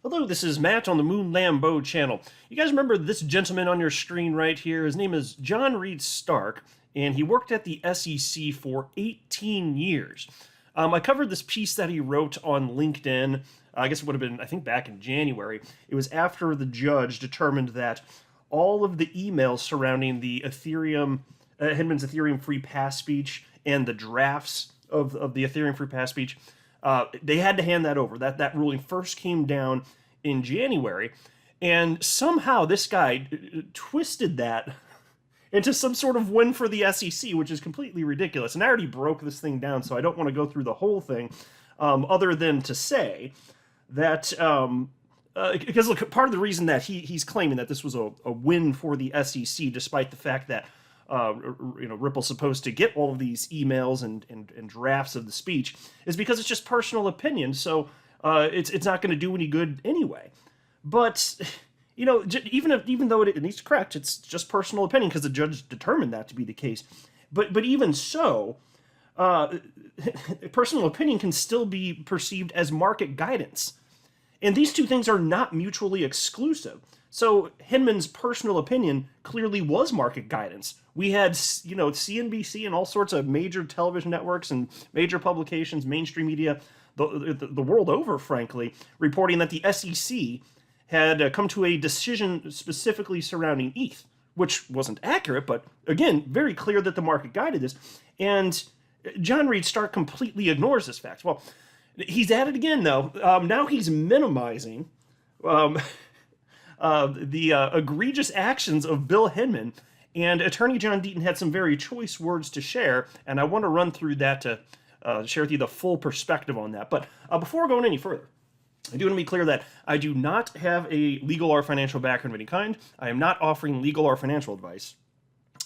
Hello, this is Matt on the Moon Lambeau channel. You guys remember this gentleman on your screen right here? His name is John Reed Stark, and he worked at the SEC for 18 years. I covered this piece that he wrote on LinkedIn. I guess it would have been, I think, back in January. It was after the judge determined that all of the emails surrounding the Ethereum, Hinman's Ethereum free pass speech and the drafts of the Ethereum free pass speech, they had to hand that over. That ruling first came down in January, and somehow this guy twisted that into some sort of win for the SEC, which is completely ridiculous. And I already broke this thing down, so I don't want to go through the whole thing, other than to say that, because look, part of the reason that he's claiming that this was a win for the SEC, despite the fact that Ripple's supposed to get all of these emails and drafts of the speech, is because it's just personal opinion, so it's not going to do any good anyway. But even though it's correct, it's just personal opinion because the judge determined that to be the case. But even so, personal opinion can still be perceived as market guidance, and these two things are not mutually exclusive. So Hinman's personal opinion clearly was market guidance. We had, CNBC and all sorts of major television networks and major publications, mainstream media, the world over, frankly, reporting that the SEC had come to a decision specifically surrounding ETH, which wasn't accurate, but again, very clear that the market guided this. And John Reed Stark completely ignores this fact. Well, he's at it again, though. Now he's minimizing the egregious actions of Bill Hinman, and Attorney John Deaton had some very choice words to share, and I want to run through that to share with you the full perspective on that. But before going any further, I do want to be clear that I do not have a legal or financial background of any kind. I am not offering legal or financial advice,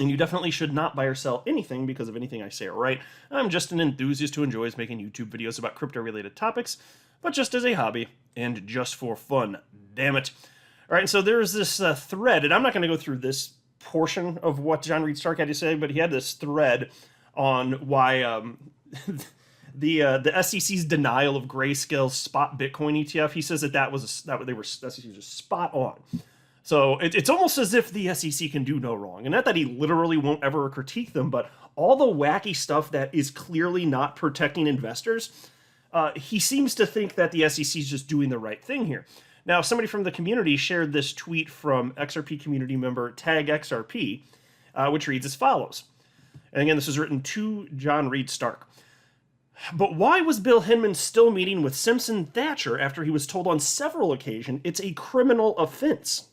and you definitely should not buy or sell anything because of anything I say or write. I'm just an enthusiast who enjoys making YouTube videos about crypto-related topics, but just as a hobby and just for fun. Damn it. All right, so there's this thread, and I'm not going to go through this portion of what John Reed Stark had to say, but he had this thread on why the SEC's denial of Grayscale's spot Bitcoin ETF. He says that SEC was just spot on. So it's almost as if the SEC can do no wrong, and not that he literally won't ever critique them, but all the wacky stuff that is clearly not protecting investors, he seems to think that the SEC is just doing the right thing here. Now, somebody from the community shared this tweet from XRP community member Tag XRP, which reads as follows. And again, this was written to John Reed Stark. But why was Bill Hinman still meeting with Simpson Thacher after he was told on several occasions it's a criminal offense?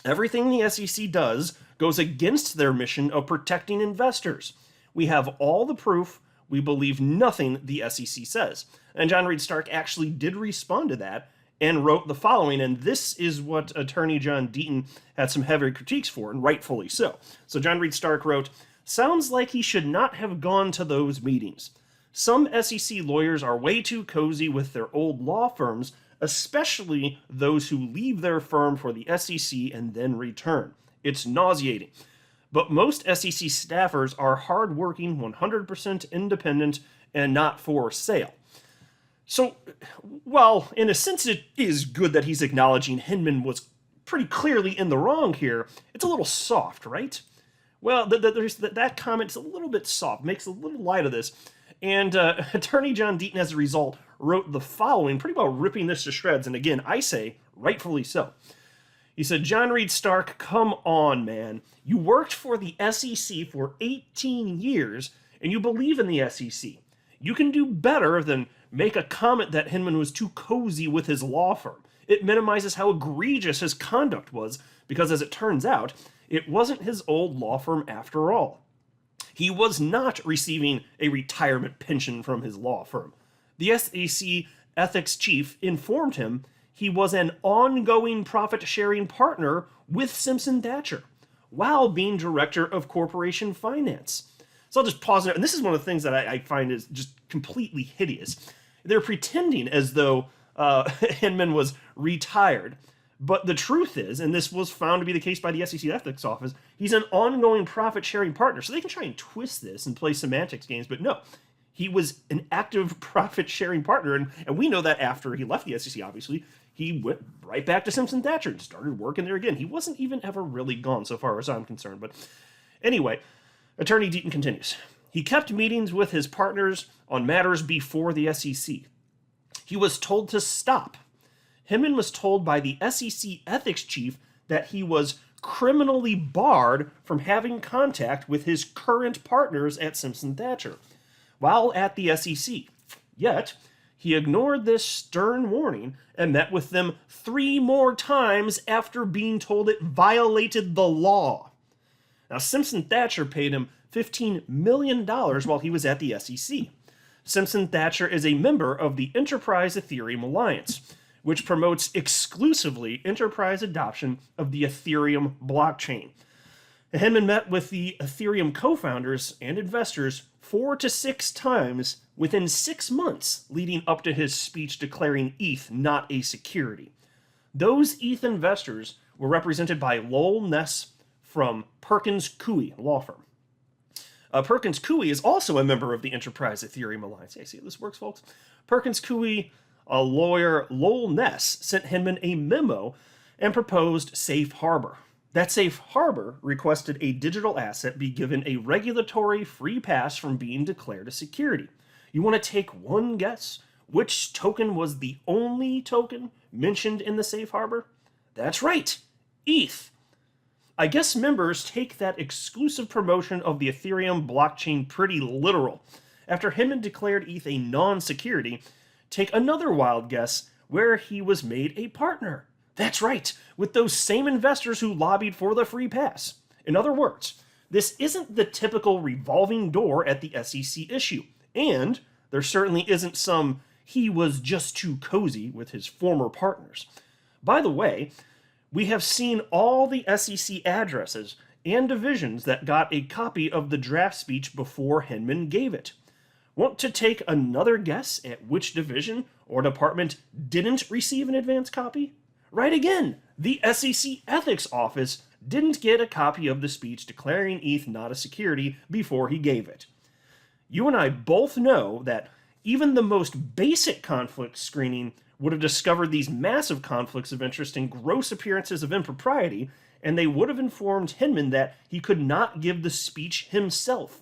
Everything the SEC does goes against their mission of protecting investors. We have all the proof. We believe nothing the SEC says. And John Reed Stark actually did respond to that and wrote the following, and this is what Attorney John Deaton had some heavy critiques for, and rightfully so. So John Reed Stark wrote, "Sounds like he should not have gone to those meetings. Some SEC lawyers are way too cozy with their old law firms, especially those who leave their firm for the SEC and then return. It's nauseating. But most SEC staffers are hardworking, 100% independent, and not for sale." So, well, in a sense, it is good that he's acknowledging Hinman was pretty clearly in the wrong here. It's a little soft, right? Well, that comment's a little bit soft, makes a little light of this. And Attorney John Deaton, as a result, wrote the following, pretty well ripping this to shreds. And again, I say, rightfully so. He said, "John Reed Stark, come on, man. You worked for the SEC for 18 years, and you believe in the SEC. You can do better than make a comment that Hinman was too cozy with his law firm. It minimizes how egregious his conduct was, because as it turns out, it wasn't his old law firm after all. He was not receiving a retirement pension from his law firm. The SEC ethics chief informed him he was an ongoing profit-sharing partner with Simpson Thacher while being director of corporation finance." So I'll just pause there. And this is one of the things that I find is just completely hideous. They're pretending as though Hinman was retired. But the truth is, and this was found to be the case by the SEC Ethics Office, he's an ongoing profit-sharing partner. So they can try and twist this and play semantics games, but no. He was an active profit-sharing partner, and we know that after he left the SEC, obviously, he he went right back to Simpson Thatcher and started working there again. He wasn't even ever really gone, so far as I'm concerned. But anyway, Attorney Deaton continues. He kept meetings with his partners on matters before the SEC. He was told to stop. Hinman was told by the SEC ethics chief that he was criminally barred from having contact with his current partners at Simpson Thatcher while at the SEC. Yet, he ignored this stern warning and met with them 3 more times after being told it violated the law. Now, Simpson Thatcher paid him $15 million while he was at the SEC. Simpson Thatcher is a member of the Enterprise Ethereum Alliance, which promotes exclusively enterprise adoption of the Ethereum blockchain. Hinman met with the Ethereum co-founders and investors 4 to 6 times within 6 months leading up to his speech declaring ETH not a security. Those ETH investors were represented by Lowell Ness from Perkins Coie law firm. Perkins Coie is also a member of the Enterprise Ethereum Alliance. Yeah, see how this works, folks? Perkins Coie lawyer Lowell Ness sent Hinman a memo and proposed safe harbor. That safe harbor requested a digital asset be given a regulatory free pass from being declared a security. You want to take one guess which token was the only token mentioned in the safe harbor? That's right, ETH. I guess members take that exclusive promotion of the Ethereum blockchain pretty literal. After Hinman declared ETH a non-security, take another wild guess where he was made a partner. That's right, with those same investors who lobbied for the free pass. In other words, this isn't the typical revolving door at the SEC issue, and there certainly isn't some he was just too cozy with his former partners. By the way, we have seen all the SEC addresses and divisions that got a copy of the draft speech before Hinman gave it. Want to take another guess at which division or department didn't receive an advance copy? Right again, the SEC Ethics Office didn't get a copy of the speech declaring ETH not a security before he gave it. You and I both know that even the most basic conflict screening would have discovered these massive conflicts of interest and gross appearances of impropriety, and they would have informed Hinman that he could not give the speech himself.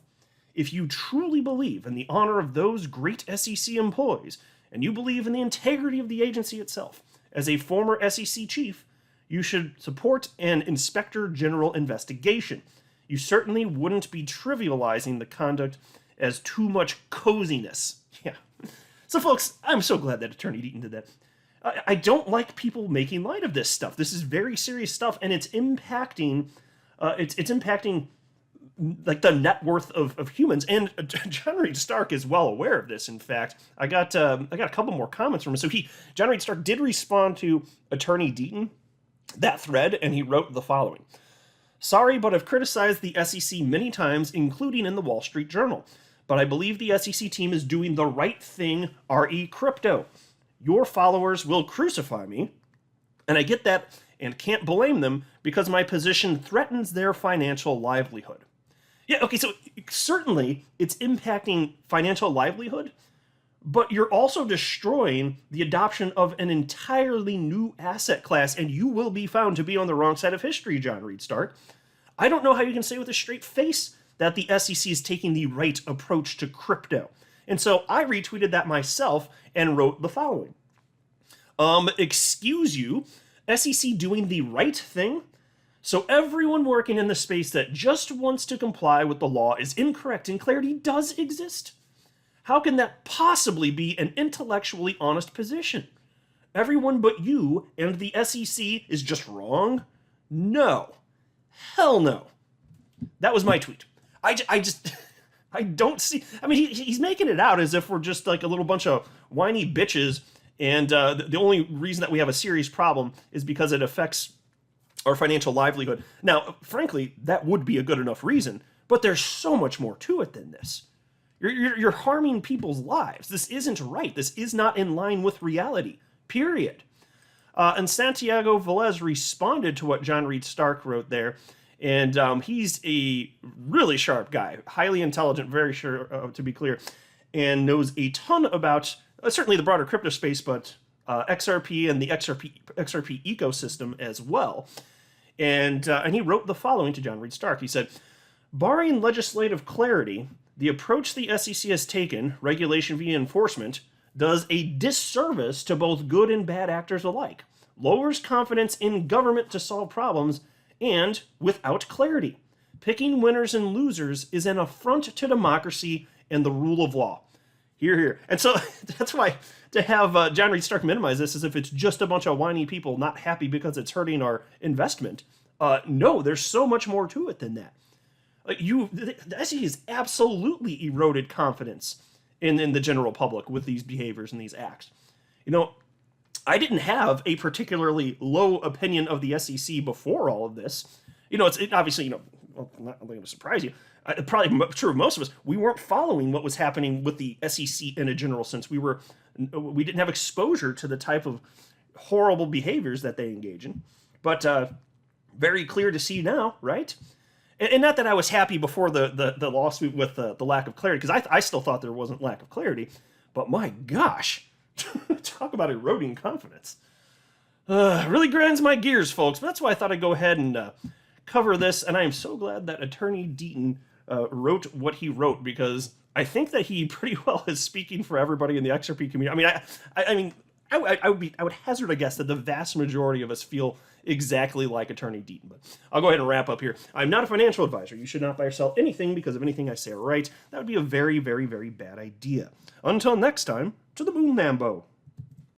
If you truly believe in the honor of those great SEC employees, and you believe in the integrity of the agency itself, as a former SEC chief, you should support an Inspector General investigation. You certainly wouldn't be trivializing the conduct as too much coziness. Yeah. So, folks, I'm so glad that Attorney Deaton did that. I don't like people making light of this stuff. This is very serious stuff, and it's impacting. It's impacting like the net worth of humans. And John Reed Stark is well aware of this. In fact, I got a couple more comments from him. So John Reed Stark did respond to Attorney Deaton, that thread, and he wrote the following. Sorry, but I've criticized the SEC many times, including in the Wall Street Journal. But I believe the SEC team is doing the right thing, re crypto. Your followers will crucify me, and I get that and can't blame them because my position threatens their financial livelihood. Yeah, okay, so certainly it's impacting financial livelihood, but you're also destroying the adoption of an entirely new asset class, and you will be found to be on the wrong side of history, John Reed Stark. I don't know how you can say with a straight face that the SEC is taking the right approach to crypto. And so I retweeted that myself and wrote the following. Excuse you, SEC doing the right thing? So everyone working in the space that just wants to comply with the law is incorrect and clarity does exist? How can that possibly be an intellectually honest position? Everyone but you and the SEC is just wrong? No. Hell no. That was my tweet. I don't see... I mean, he's making it out as if we're just like a little bunch of whiny bitches, and the only reason that we have a serious problem is because it affects our financial livelihood. Now, frankly, that would be a good enough reason, but there's so much more to it than this. You're harming people's lives. This isn't right. This is not in line with reality, period. And Santiago Velez responded to what John Reed Stark wrote there, and he's a really sharp guy, highly intelligent, very sure, to be clear, and knows a ton about certainly the broader crypto space, but XRP and the XRP ecosystem as well. And he wrote the following to John Reed Stark. He said, barring legislative clarity, the approach the SEC has taken, regulation via enforcement, does a disservice to both good and bad actors alike, lowers confidence in government to solve problems, and without clarity. Picking winners and losers is an affront to democracy and the rule of law. Hear, hear. And so that's why to have John Reed Stark minimize this as if it's just a bunch of whiny people not happy because it's hurting our investment. No, there's so much more to it than that. The SEC has absolutely eroded confidence in the general public with these behaviors and these acts. You know, I didn't have a particularly low opinion of the SEC before all of this. You know, it's obviously, you know, well, I'm not going to surprise you. Probably true of most of us. We weren't following what was happening with the SEC in a general sense. We didn't have exposure to the type of horrible behaviors that they engage in. But very clear to see now, right? And not that I was happy before the lawsuit with the lack of clarity, because I still thought there wasn't lack of clarity. But my gosh, talk about eroding confidence. Really grinds my gears, folks. But that's why I thought I'd go ahead and cover this. And I am so glad that Attorney Deaton wrote what he wrote, because I think that he pretty well is speaking for everybody in the XRP community. I mean, I would hazard a guess that the vast majority of us feel exactly like Attorney Deaton. But I'll go ahead and wrap up here. I'm not a financial advisor. You should not buy or sell anything because of anything I say or write. That would be a very, very, very bad idea. Until next time, to the moon, Lambo.